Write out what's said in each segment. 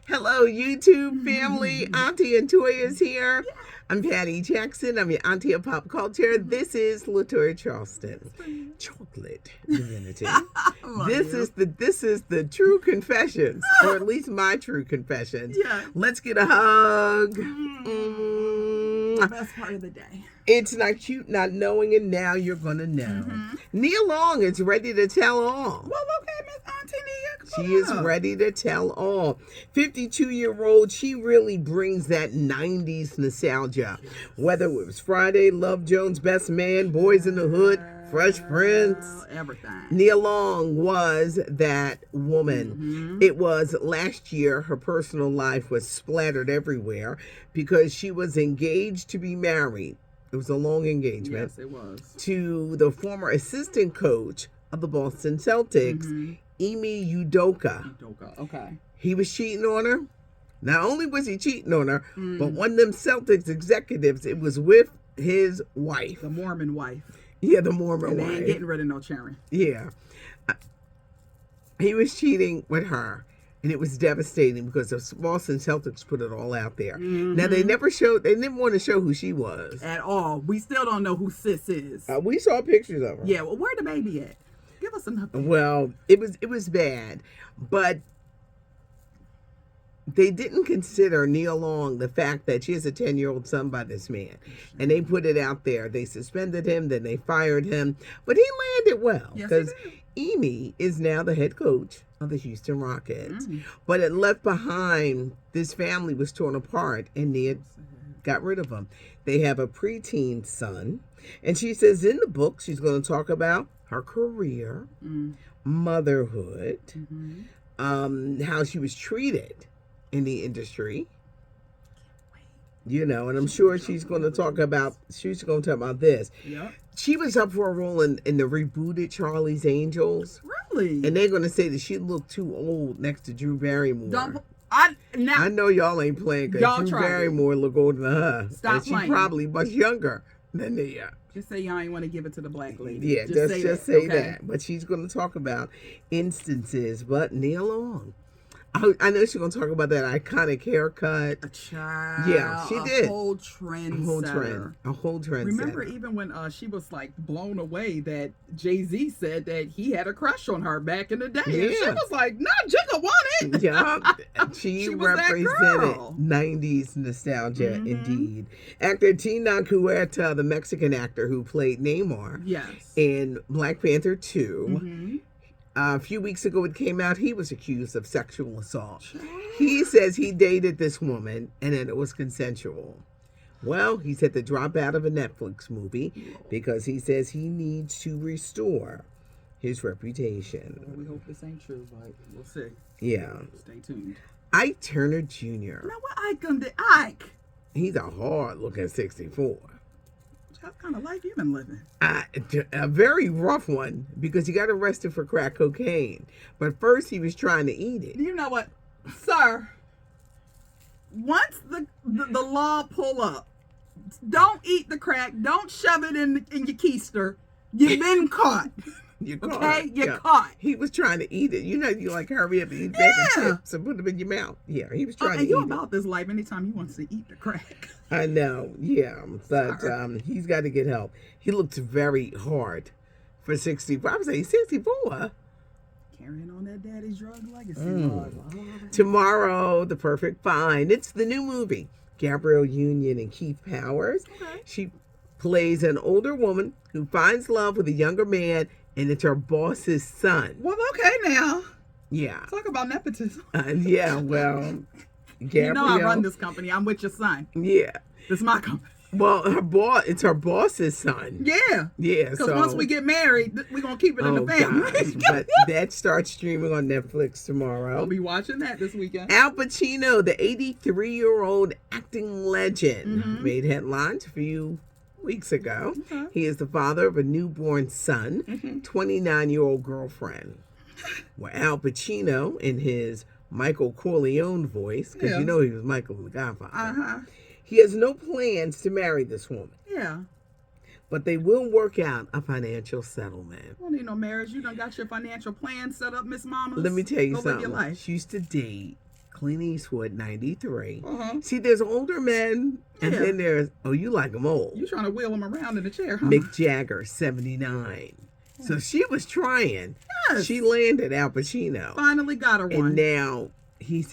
Hello, YouTube family. Auntie and Toy is here. I'm Patty Jackson. I'm your auntie of pop culture. This is Latoya Charleston. Chocolate divinity. This is the true confessions, or at least my true confessions. Yeah. Let's get a hug. Best part of the day. It's not cute not knowing, and now you're gonna know. Nia Long is ready to tell all. Well, okay, Miss Auntie Nia. She is ready to tell all. 52-year-old, she really brings that 90s nostalgia. Whether it was Friday, Love Jones, Best Man, Boys in the Hood, Fresh Prince. Everything. Nia Long was that woman. It was last year, her personal life was splattered everywhere because she was engaged to be married. It was a long engagement. Yes, it was. To the former assistant coach of the Boston Celtics, Ime Udoka. Okay. He was cheating on her. Not only was he cheating on her, but one of them Celtics executives, it was with his wife. The Mormon wife. Yeah, the Mormon And wife. they ain't getting rid of no Sharon. Yeah. He was cheating with her. And it was devastating because the Boston Celtics put it all out there. Now, they didn't want to show who she was. At all. We still don't know who Sis is. We saw pictures of her. Yeah, well, where the baby at? Give us an update. Well, it was bad. But they didn't consider Nia Long the fact that she has a 10-year-old son by this man. And they put it out there. They suspended him, then they fired him. But he landed well. Because Amy is now the head coach of the Houston Rockets. But it left behind, this family was torn apart, and Nia got rid of them. They have a preteen son. And she says in the book, she's going to talk about her career, motherhood, how she was treated in the industry, and I'm sure she's going to talk about this. Yep. She was up for a role in the rebooted Charlie's Angels. Really? And they're going to say that she looked too old next to Drew Barrymore. I know y'all ain't playing because Drew Barrymore look older than her. Stop and she playing. probably much younger than Nia. Just say y'all ain't want to give it to the black lady. Yeah, just say that. But she's going to talk about instances. But Nia Long, I know she's going to talk about that iconic haircut. A child. Yeah, she did. A whole trend. A whole trend. Remember even when she was like blown away that Jay-Z said that he had a crush on her back in the day. Yeah. And she was like, no, Jigga want it. Yeah. She represented 90s nostalgia indeed. Actor Tina Cuerta, the Mexican actor who played Neymar in Black Panther 2. A few weeks ago it came out he was accused of sexual assault. He says he dated this woman and that it was consensual. Well, he's had to drop out of a Netflix movie because he says he needs to restore his reputation. Well, we hope this ain't true, but we'll see. Yeah. Stay tuned. Ike Turner Jr. Now what Ike done did? Ike? He's a hard-looking 64. What kind of life you been living? A very rough one because he got arrested for crack cocaine. But first he was trying to eat it. You know what, sir? Once the law pull up, don't eat the crack. Don't shove it in your keister. You've been caught. You're caught. He was trying to eat it. You like hurry up and eat bag of chips and put them in your mouth. Yeah, he was trying to eat it. And you about this life anytime he wants to eat the crack. I know, yeah. But he's got to get help. He looks very hard for 64. I would say 64. Carrying on that daddy's drug legacy. Tomorrow, The Perfect Find. It's the new movie. Gabrielle Union and Keith Powers. Okay. She plays an older woman who finds love with a younger man, and it's her boss's son. Well, okay now. Yeah. Talk about nepotism. Yeah, well, Gabrielle. You know I run this company. I'm with your son. Yeah. It's my company. Well, it's her boss's son. Yeah. Yeah. Because once we get married, we're going to keep it in the family. Gosh. But that starts streaming on Netflix tomorrow. I'll be watching that this weekend. Al Pacino, the 83-year-old acting legend, made headlines a few weeks ago. Okay. He is the father of a newborn son, 29-year-old girlfriend. Well, Al Pacino, in his Michael Corleone voice, because you know he was Michael the Godfather, he has no plans to marry this woman. Yeah. But they will work out a financial settlement. Don't need no marriage. You done got your financial plan set up, Miss Mama. Let me tell you something. She used to date Clint Eastwood, 93. Uh-huh. See, there's older men, and Yeah. then there's, oh, you like them old. You trying to wheel him around in the chair, huh? Mick Jagger, 79. So she was trying. Yes. She landed Al Pacino. Finally got her one. And now he's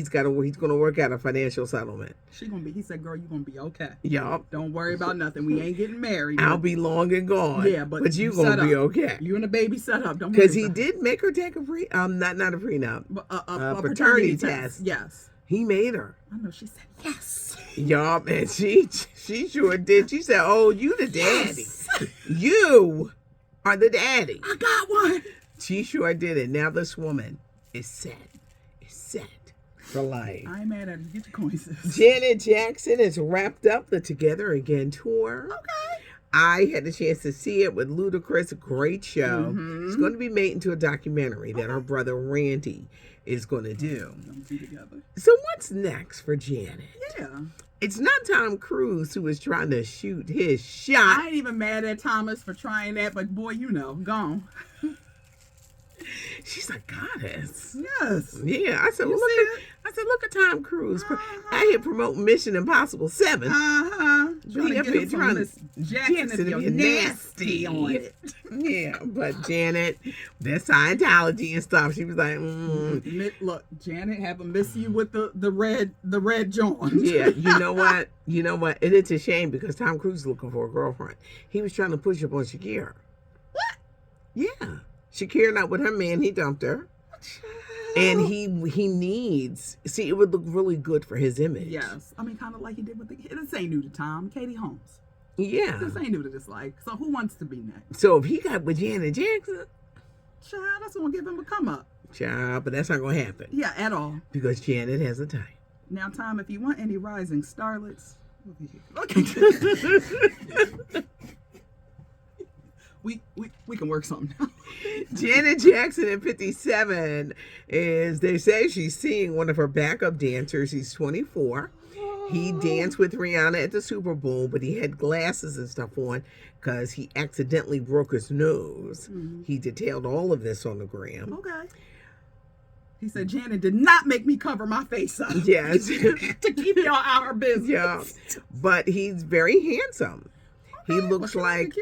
going to work out a financial settlement. He said, girl, you're going to be okay. Yup. Don't worry about nothing. We ain't getting married. I'll be long and gone. Yeah, but you going to be okay. You and the baby set up. Don't worry. Because he did make her take a not a prenup. A paternity test. Yes. He made her. I know. She said yes. Yup, and she sure did. She said, "Oh, you the daddy. Yes. You are the daddy." I got one. She sure did it. Now this woman is set. For life. I ain't mad at her. Get your coins. Janet Jackson has wrapped up the Together Again tour. Okay. I had a chance to see it with Ludacris. A great show. Mm-hmm. It's going to be made into a documentary that her brother Randy is going to do. So what's next for Janet? Yeah. It's not Tom Cruise who is trying to shoot his shot. I ain't even mad at Thomas for trying that, but boy, gone. She's a goddess. Yes. Yeah, I said, look at Tom Cruise. I here promoting Mission Impossible 7. Trying to get trying Miss Jackson if you're nasty on it. Yeah, but Janet, that Scientology and stuff, she was like, Look, Janet, have a miss you with the red joint. Yeah, you know what? And it's a shame because Tom Cruise is looking for a girlfriend. He was trying to push up on Shakira. What? Yeah. Shakira not with her man, he dumped her. And he needs, see, it would look really good for his image. Yes. I mean, kind of like he did with this ain't new to Tom. Katie Holmes. Yeah. This ain't new to this life. So who wants to be next? So if he got with Janet Jackson. Child, that's going to give him a come up. Child, but that's not going to happen. Yeah, at all. Because Janet has a type. Now, Tom, if you want any rising starlets, we can work something out. Janet Jackson at 57 they say she's seeing one of her backup dancers. He's 24. He danced with Rihanna at the Super Bowl, but he had glasses and stuff on because he accidentally broke his nose. Mm-hmm. He detailed all of this on the gram. Okay. He said, Janet did not make me cover my face up. Yes. To keep y'all out of her business. Yeah. But he's very handsome. Okay, he looks like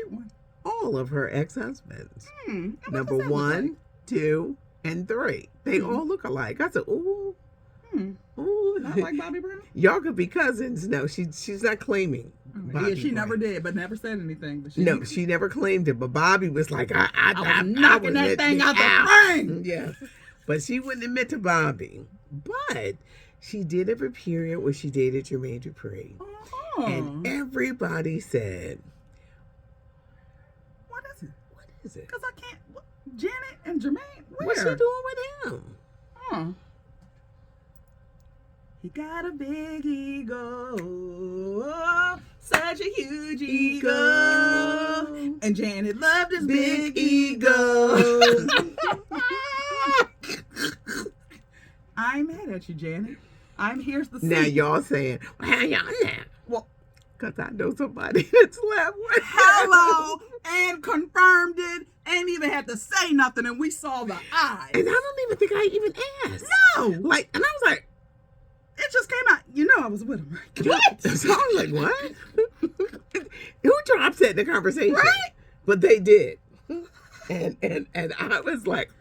all of her ex-husbands. Number 1, 2, and 3. They all look alike. I said, ooh. Ooh. Not like Bobby Brown? Y'all could be cousins. No, she's not claiming. Yeah, she never did, but never said anything. But she never claimed it. But Bobby was like, I'm knocking that thing out the frame. Yeah. But she wouldn't admit to Bobby. But she did have a period where she dated Jermaine Dupri. Oh. And everybody said, What is it? What is it? Because I can't. Janet and Jermaine, where? What's she doing with him? Huh. He got a big ego, such a huge ego. And Janet loved his big ego. I ain't mad at you, Janet. Here's the Now y'all saying, well, how y'all know? Well, because I know somebody that's slept with hello, and confirmed it. Ain't even had to say nothing, and we saw the eyes. And I don't even think I even asked. No. And I was like, it just came out. You know I was with him, right? What? So I was like, what? Who drops that in the conversation? Right? But they did. And I was like,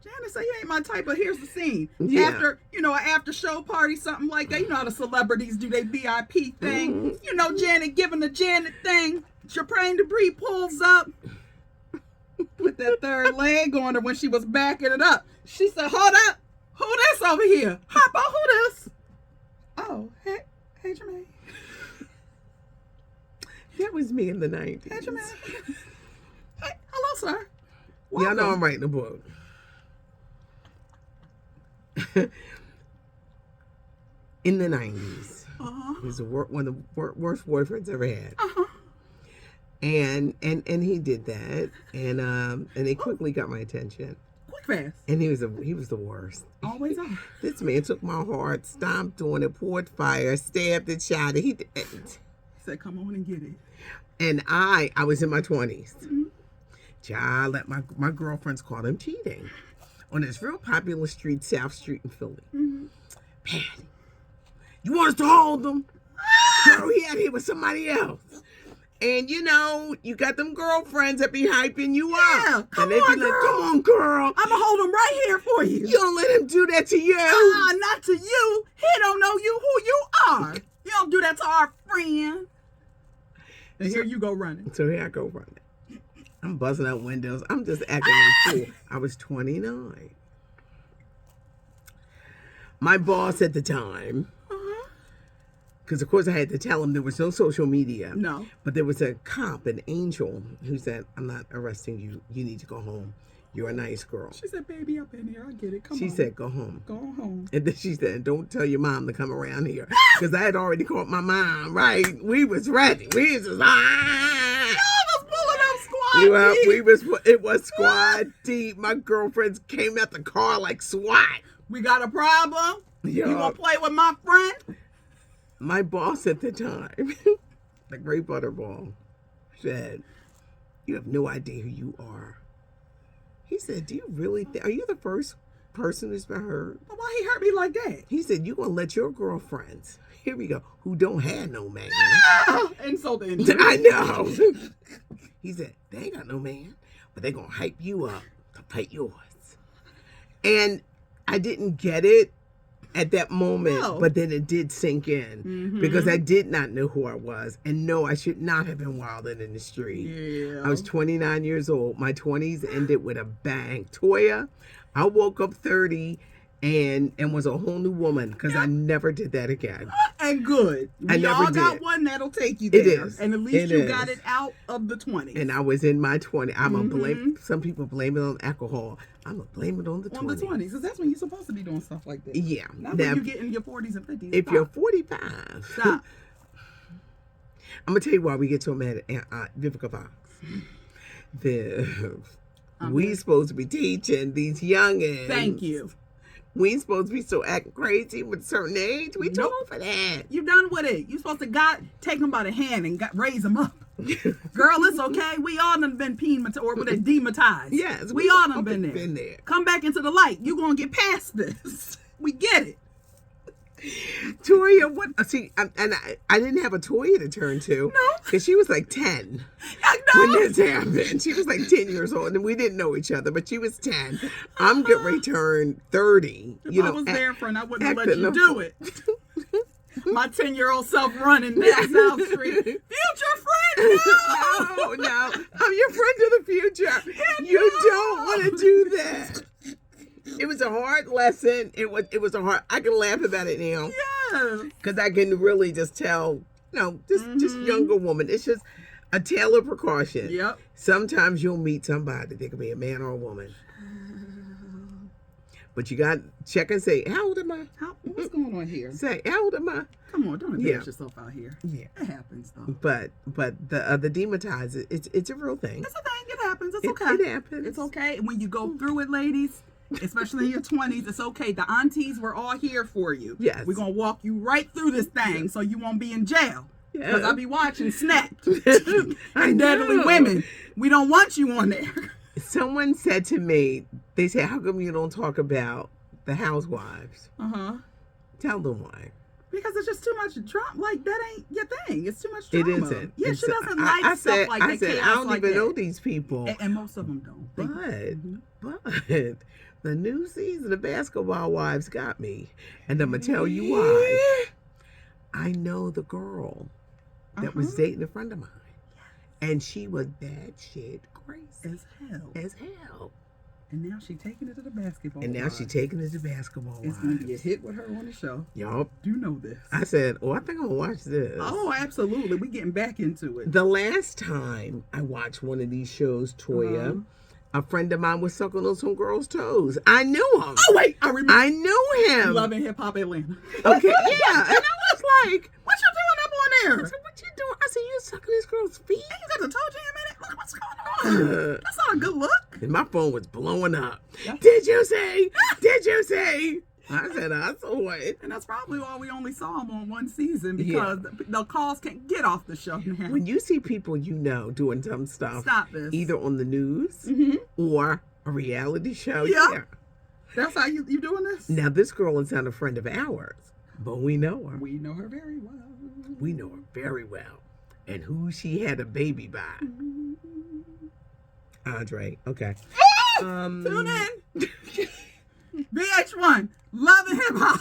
Janice say you ain't my type, but here's the scene. Yeah. After, an after show party, something like that. You know how the celebrities do their VIP thing. Mm-hmm. Janet giving the Janet thing. Champagne Debris pulls up. Put that third leg on her when she was backing it up. She said, hold up. Who this over here? Hop on, who this? Oh, hey Jermaine. That was me in the 90s. Hey Jermaine. Hey, hello, sir. Y'all know I'm writing a book. In the 90s. He was one of the worst boyfriends I ever had. And he did that, and they quickly got my attention. Quick fast. And he was the worst. Always on. This man took my heart, stomped on it, poured fire, stabbed it, shot it. He said, "Come on and get it." And I was in my 20s. I let my girlfriends call him cheating on this real popular street, South Street in Philly. Patty, you want us to hold them? Girl, he out here with somebody else. And you know, you got them girlfriends that be hyping you up. Come and they on, be like, girl. come on, girl. I'm going to hold him right here for you. You don't let him do that to you. Not to you. He don't know you who you are. You don't do that to our friend. And here you go running. So here I go running. I'm buzzing out windows. I'm just acting a fool. I was 29. My boss at the time, because of course I had to tell him there was no social media. No. But there was a cop, an angel, who said, I'm not arresting you. You need to go home. You're a nice girl. She said, baby, up in here. I get it. Come on. She said, go home. Go home. And then she said, don't tell your mom to come around here. Because I had already caught my mom, right? We was ready. We was just, it was squad deep. My girlfriends came out the car like SWAT. We got a problem? Yo. You want to play with my friend? My boss at the time, the great butterball, said, you have no idea who you are. He said, do you really think, are you the first person who's been hurt? But why he hurt me like that? He said, you going to let your girlfriends, here we go, who don't have no man. Insult the injury. I know. He said, they ain't got no man, but they going to hype you up to fight yours. And I didn't get it at that moment, but then it did sink in because I did not know who I was. And no, I should not have been wilding in the street. Yeah. I was 29 years old. My 20s ended with a bang. Toya, I woke up 30 and was a whole new woman because I never did that again. And good. We all got one that'll take you there. It is. And at least you got it out of the 20s. And I was in my 20s. I'm going to blame, some people blame it on alcohol. I'm going to blame it on the 20s. On the 20s, because that's when you're supposed to be doing stuff like that. Yeah. Not when you get in your 40s and 50s. If you're 45. Stop. I'm going to tell you why we get so mad at Vivica Fox. We supposed to be teaching these youngins. Thank you. We ain't supposed to be so acting crazy with a certain age. We too old for that. You done with it. You supposed to take them by the hand and raise them up. Girl, it's okay. We all done been demonetized. Yes. We all done been there. Come back into the light. You gonna get past this. We get it. Toya, what? See, I didn't have a Toya to turn to. No. Because she was like 10 when this happened. She was like 10 years old, and we didn't know each other, but she was 10. I'm getting ready to turn 30. If I was there, friend, I wouldn't have let you do it. My 10-year-old self running down South Street. Future friend, no! No. I'm your friend of the future. You don't want to do that. It was a hard lesson. It was a hard. I can laugh about it now. Yeah. Because I can really just tell, just younger woman. It's just a tale of precaution. Yep. Sometimes you'll meet somebody. They could be a man or a woman. But you got to check and say, how old am I? What's going on here? Say, how old am I? Come on, don't embarrass yourself out here. Yeah. It happens, though. But the demonetize, it's a real thing. It's a thing. It happens. It's okay. It happens. It's okay. When you go through it, ladies, especially in your 20s, it's okay. The aunties, we're all here for you. Yes. We're going to walk you right through this thing so you won't be in jail. Yeah. Because I'll be watching Snapped. And Deadly Women. We don't want you on there. Someone said to me, they said, how come you don't talk about the housewives? Tell them why. Because it's just too much drama. Like, that ain't your thing. It's too much drama. It isn't. Yeah, she doesn't like stuff like that. I said, I don't even know these people. And most of them don't. But the new season of Basketball Wives got me. And I'm going to tell you why. I know the girl that was dating a friend of mine. And she was bad shit crazy. As hell. And now she's taking it to the basketball. It's going to be a hit with her on the show. Yup. You know this. I said, I think I'm going to watch this. Oh, absolutely. We're getting back into it. The last time I watched one of these shows, Toya, a friend of mine was sucking on some girl's toes. I knew him. Oh, wait. I remember. I knew him. Loving Hip Hop Atlanta. Okay, yeah. And I was like, what you doing up on there? I said, what you doing? I said, you sucking this girl's feet? And you got the toe jam in it? Look what's going on. That's not a good look. And my phone was blowing up. Yeah. Did you see? I said, I saw it. And that's probably why we only saw him on one season, because the calls can't get off the show now. When you see people doing some stuff, stop this. Either on the news or a reality show, That's how you doing this? Now, this girl is not a friend of ours, but we know her. We know her very well. We know her very well. And who she had a baby by. Andre. Okay. Tune in. VH1. Love and Hip Hop.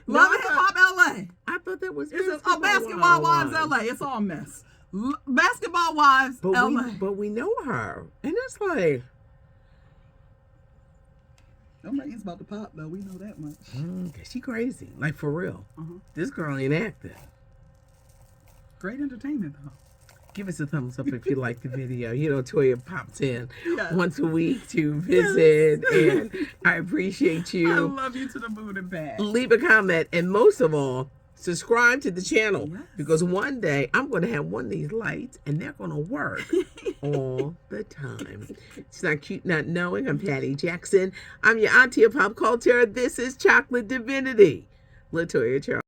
Love and Hip Hop LA. I thought that was Basketball Wives LA. It's all mess. Basketball Wives LA. But we know her. And it's like... Them ratings about to pop, though. We know that much. She crazy. Like, for real. This girl ain't acting. Great entertainment, though. Give us a thumbs up if you like the video. You know, Toya pops in Yes. once a week to visit, and I appreciate you. I love you to the moon and back. Leave a comment, and most of all, subscribe to the channel, Yes. because one day I'm going to have one of these lights, and they're going to work all the time. It's not cute not knowing. I'm Patty Jackson. I'm your auntie of pop culture. This is Chocolate Divinity. LaToya Charles.